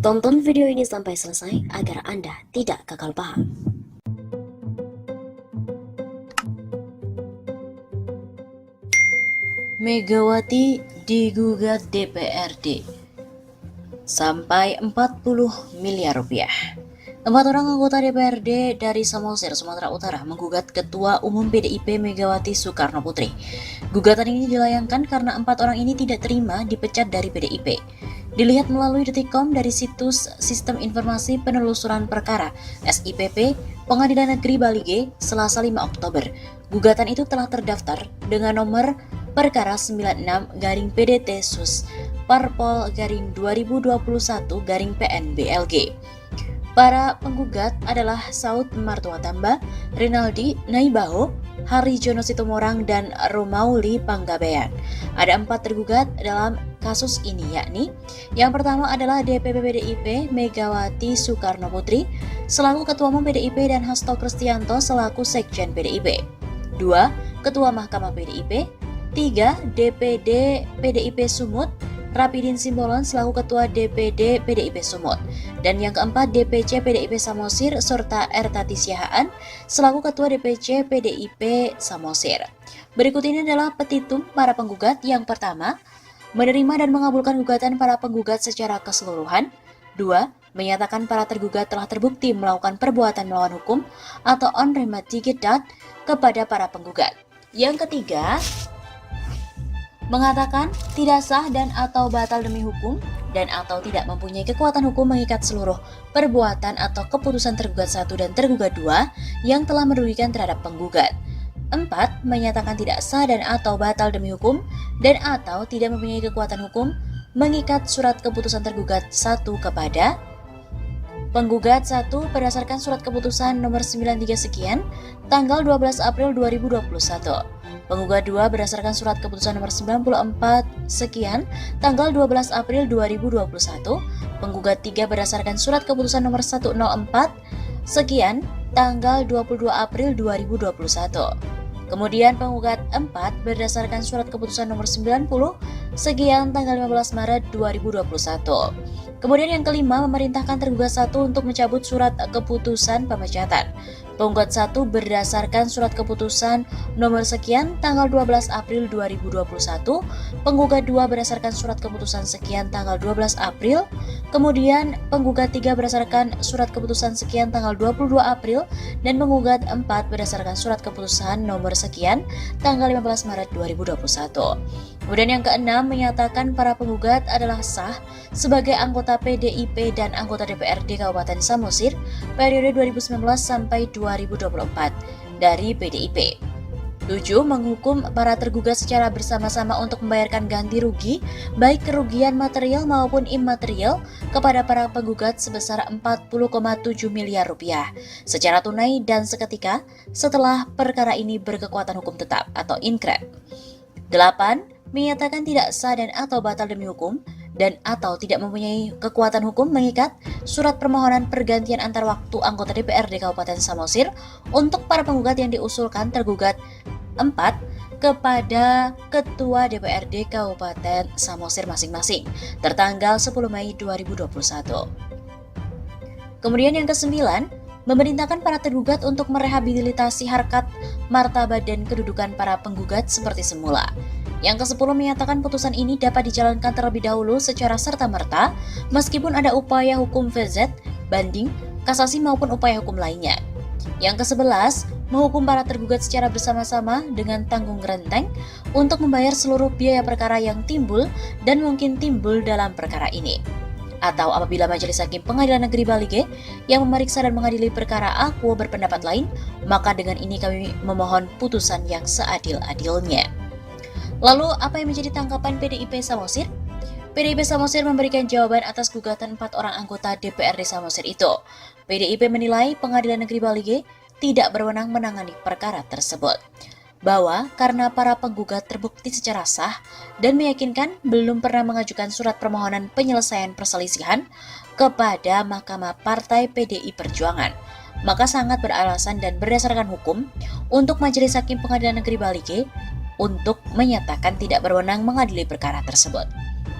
Tonton video ini sampai selesai agar Anda tidak gagal paham. Megawati digugat DPRD sampai 40 miliar rupiah. 4 orang anggota DPRD dari Samosir, Sumatera Utara menggugat Ketua Umum PDIP Megawati Soekarno Putri. Gugatan ini dilayangkan karena 4 orang ini tidak terima dipecat dari PDIP. Dilihat melalui Detikcom dari situs Sistem Informasi Penelusuran Perkara SIPP Pengadilan Negeri Bali G, Selasa 5 Oktober. Gugatan itu telah terdaftar dengan nomor Perkara 96-PDT Sus Parpol 2021-PN BLG. Para penggugat adalah Saud Martuatamba, Rinaldi Naibaho, Hari Jono Situmorang, dan Romauli Panggabean. Ada 4 tergugat dalam kasus ini, yakni yang pertama adalah DPP PDIP Megawati Soekarno Putri selaku Ketua Umum PDIP dan Hasto Kristianto selaku Sekjen PDIP. 2. Ketua Mahkamah PDIP. 3. DPD PDIP Sumut Rapidin Simbolon selaku Ketua DPD PDIP Sumut. Dan yang keempat, DPC PDIP Samosir serta Ertati Siahaan selaku Ketua DPC PDIP Samosir. Berikut ini adalah petitum para penggugat. Yang pertama, menerima dan mengabulkan gugatan para penggugat secara keseluruhan. 2. Menyatakan para tergugat telah terbukti melakukan perbuatan melawan hukum atau on remediated kepada para penggugat. Yang ketiga, mengatakan tidak sah dan atau batal demi hukum dan atau tidak mempunyai kekuatan hukum mengikat seluruh perbuatan atau keputusan tergugat 1 dan tergugat 2 yang telah merugikan terhadap penggugat. 4. Menyatakan tidak sah dan atau batal demi hukum dan atau tidak mempunyai kekuatan hukum mengikat surat keputusan tergugat 1 kepada penggugat 1 berdasarkan surat keputusan nomor 93 sekian tanggal 12 April 2021. Penggugat 2 berdasarkan surat keputusan nomor 94 sekian tanggal 12 April 2021. Penggugat 3 berdasarkan surat keputusan nomor 104 sekian tanggal 22 April 2021. Kemudian penggugat 4 berdasarkan surat keputusan nomor 90 sekian tanggal 15 Maret 2021. Kemudian yang kelima, memerintahkan tergugat 1 untuk mencabut surat keputusan pemecatan. Penggugat 1 berdasarkan surat keputusan nomor sekian tanggal 12 April 2021. Penggugat 2 berdasarkan surat keputusan sekian tanggal 12 April. Kemudian penggugat 3 berdasarkan surat keputusan sekian tanggal 22 April. Dan penggugat 4 berdasarkan surat keputusan nomor sekian tanggal 15 Maret 2021. Kemudian yang keenam, menyatakan para penggugat adalah sah sebagai anggota PDIP dan anggota DPRD Kabupaten Samosir periode 2019 sampai 2024 dari PDIP. 7. Menghukum para tergugat secara bersama-sama untuk membayarkan ganti rugi baik kerugian material maupun imaterial kepada para penggugat sebesar 40,7 miliar rupiah secara tunai dan seketika setelah perkara ini berkekuatan hukum tetap atau inkrah. 8. Menyatakan tidak sah dan atau batal demi hukum dan atau tidak mempunyai kekuatan hukum mengikat surat permohonan pergantian antar waktu anggota DPRD Kabupaten Samosir untuk para penggugat yang diusulkan tergugat 4 kepada Ketua DPRD Kabupaten Samosir masing-masing tertanggal 10 Mei 2021. Kemudian yang ke-9, memerintahkan para tergugat untuk merehabilitasi harkat, martabat, dan kedudukan para penggugat seperti semula. Yang ke-10 menyatakan putusan ini dapat dijalankan terlebih dahulu secara serta-merta meskipun ada upaya hukum VZ, banding, kasasi maupun upaya hukum lainnya. Yang ke-11, menghukum para tergugat secara bersama-sama dengan tanggung renteng untuk membayar seluruh biaya perkara yang timbul dan mungkin timbul dalam perkara ini. Atau apabila Majelis Hakim Pengadilan Negeri Bali G yang memeriksa dan mengadili perkara akuo berpendapat lain, maka dengan ini kami memohon putusan yang seadil-adilnya. Lalu, apa yang menjadi tanggapan PDIP Samosir? PDIP Samosir memberikan jawaban atas gugatan 4 orang anggota DPRD Samosir itu. PDIP menilai Pengadilan Negeri Bali G tidak berwenang menangani perkara tersebut. Bahwa karena para penggugat terbukti secara sah dan meyakinkan belum pernah mengajukan surat permohonan penyelesaian perselisihan kepada Mahkamah Partai PDI Perjuangan, maka sangat beralasan dan berdasarkan hukum untuk Majelis Hakim Pengadilan Negeri Bali G untuk menyatakan tidak berwenang mengadili perkara tersebut.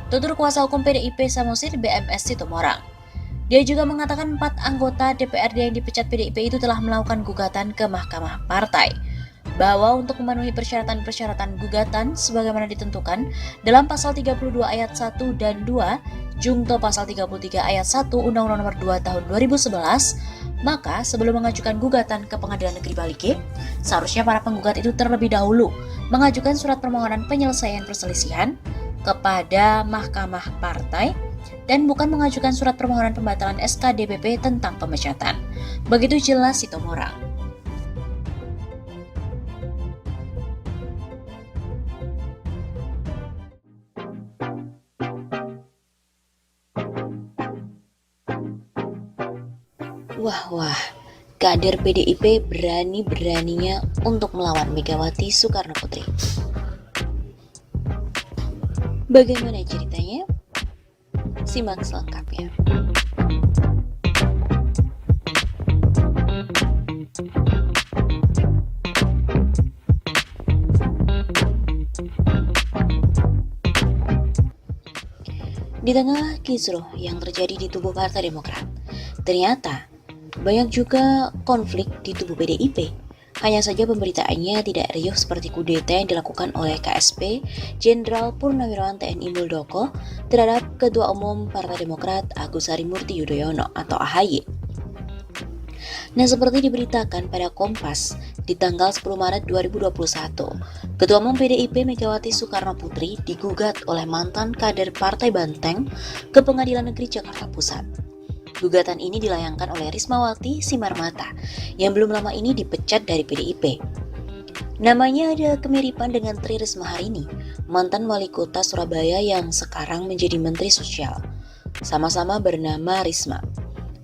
Tutur kuasa hukum PDIP Samosir BMS Situmorang. Dia juga mengatakan 4 anggota DPRD yang dipecat PDIP itu telah melakukan gugatan ke Mahkamah Partai, bahwa untuk memenuhi persyaratan-persyaratan gugatan sebagaimana ditentukan dalam pasal 32 ayat 1 dan 2 Jungto pasal 33 ayat 1 Undang-Undang Nomor 2 Tahun 2011, maka sebelum mengajukan gugatan ke Pengadilan Negeri Balike, seharusnya para penggugat itu terlebih dahulu mengajukan surat permohonan penyelesaian perselisihan kepada Mahkamah Partai dan bukan mengajukan surat permohonan pembatalan SK DPP tentang pemecatan. Begitu jelas Sitomorang. Wah, kader PDIP berani-beraninya untuk melawan Megawati Soekarno Putri. Bagaimana ceritanya? Simak selengkapnya. Di tengah kisruh yang terjadi di tubuh Partai Demokrat, ternyata banyak juga konflik di tubuh PDIP. Hanya saja pemberitaannya tidak riuh seperti kudeta yang dilakukan oleh KSP Jenderal Purnawirawan TNI Muldoko terhadap Ketua Umum Partai Demokrat Agus Harimurti Yudhoyono atau AHY. Nah, seperti diberitakan pada Kompas di tanggal 10 Maret 2021, Ketua Umum PDIP Megawati Soekarno Putri digugat oleh mantan kader Partai Banteng ke Pengadilan Negeri Jakarta Pusat. Gugatan ini dilayangkan oleh Rismawati Simarmata yang belum lama ini dipecat dari PDIP. Namanya ada kemiripan dengan Tri Risma Harini, mantan wali kota Surabaya yang sekarang menjadi Menteri Sosial. Sama-sama bernama Risma.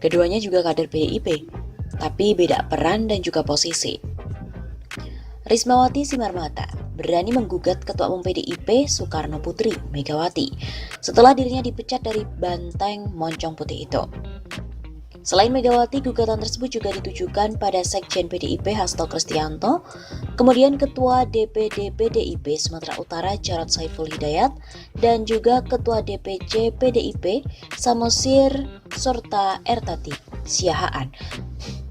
Keduanya juga kader PDIP, tapi beda peran dan juga posisi. Rismawati Simarmata berani menggugat Ketua Umum PDIP Soekarno Putri Megawati setelah dirinya dipecat dari Banteng Moncong Putih itu. Selain Megawati, gugatan tersebut juga ditujukan pada Sekjen PDIP Hasto Kristianto, kemudian Ketua DPD PDIP Sumatera Utara Jarod Saiful Hidayat, dan juga Ketua DPC PDIP Samosir serta Ertati Siahaan.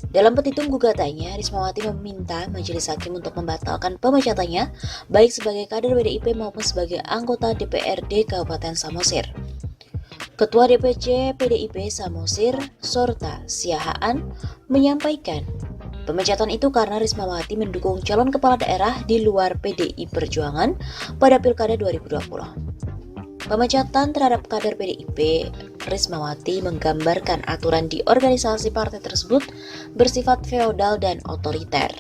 Dalam petitum gugatannya, Rismawati meminta majelis hakim untuk membatalkan pemecatannya baik sebagai kader PDIP maupun sebagai anggota DPRD Kabupaten Samosir. Ketua DPC PDIP Samosir serta Siahaan menyampaikan pemecatan itu karena Rismawati mendukung calon kepala daerah di luar PDI Perjuangan pada Pilkada 2020. Pemecatan terhadap kader PDIP Rismawati menggambarkan aturan di organisasi partai tersebut bersifat feodal dan otoriter.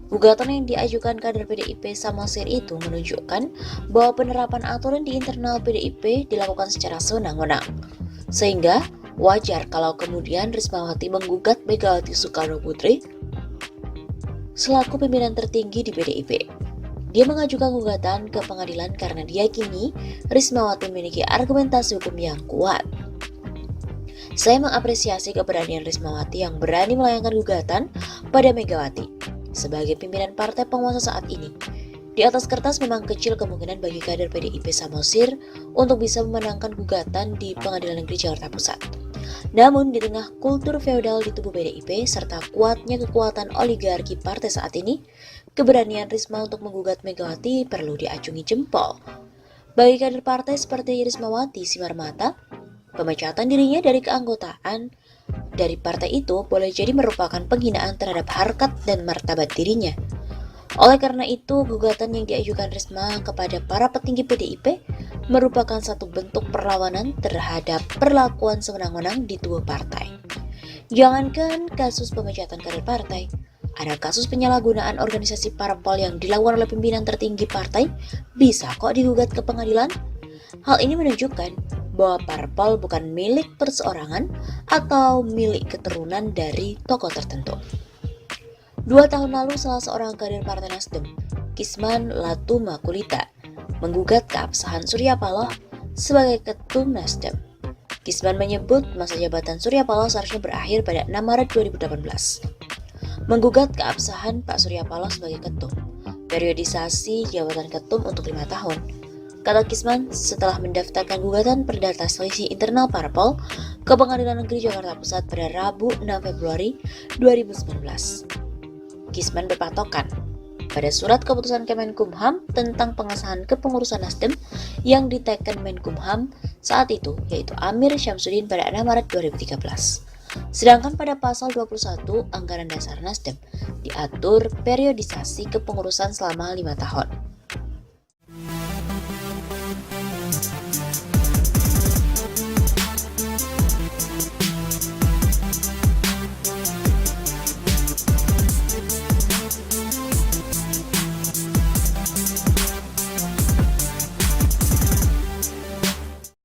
Gugatan yang diajukan kader PDIP Samosir itu menunjukkan bahwa penerapan aturan di internal PDIP dilakukan secara sewenang-wenang. Sehingga wajar kalau kemudian Rismawati menggugat Megawati Soekarno Putri selaku pimpinan tertinggi di PDIP. Dia mengajukan gugatan ke pengadilan karena diyakini Rismawati memiliki argumentasi hukum yang kuat. Saya mengapresiasi keberanian Rismawati yang berani melayangkan gugatan pada Megawati sebagai pimpinan partai penguasa saat ini. Di atas kertas memang kecil kemungkinan bagi kader PDIP Samosir untuk bisa memenangkan gugatan di Pengadilan Negeri Jakarta Pusat. Namun di tengah kultur feodal di tubuh PDIP serta kuatnya kekuatan oligarki partai saat ini, keberanian Risma untuk menggugat Megawati perlu diacungi jempol. Bagi kader partai seperti Rismawati Simarmata, pemecatan dirinya dari keanggotaan dari partai itu boleh jadi merupakan penghinaan terhadap harkat dan martabat dirinya. Oleh karena itu, gugatan yang diajukan Risma kepada para petinggi PDIP merupakan satu bentuk perlawanan terhadap perlakuan sewenang-wenang di tubuh partai. Jangankan kasus pemecatan kader partai, ada kasus penyalahgunaan organisasi parpol yang dilakukan oleh pimpinan tertinggi partai bisa kok digugat ke pengadilan. Hal ini menunjukkan bahwa parpol bukan milik perseorangan atau milik keturunan dari tokoh tertentu. 2 tahun lalu salah seorang kader Partai Nasdem, Kisman Latuma Kulita, menggugat keabsahan Surya Paloh sebagai ketum Nasdem. Kisman menyebut masa jabatan Surya Paloh seharusnya berakhir pada 6 Maret 2018. Menggugat keabsahan Pak Surya Paloh sebagai ketum, periodisasi jabatan ketum untuk 5 tahun. Kata Kisman setelah mendaftarkan gugatan perdata selisih internal parpol ke Pengadilan Negeri Jakarta Pusat pada Rabu 6 Februari 2019. Kisman berpatokan pada surat keputusan Kemenkumham tentang pengesahan kepengurusan Nasdem yang diteken Menkumham saat itu, yaitu Amir Syamsuddin pada 6 Maret 2013. Sedangkan pada pasal 21 Anggaran Dasar Nasdem diatur periodisasi kepengurusan selama 5 tahun.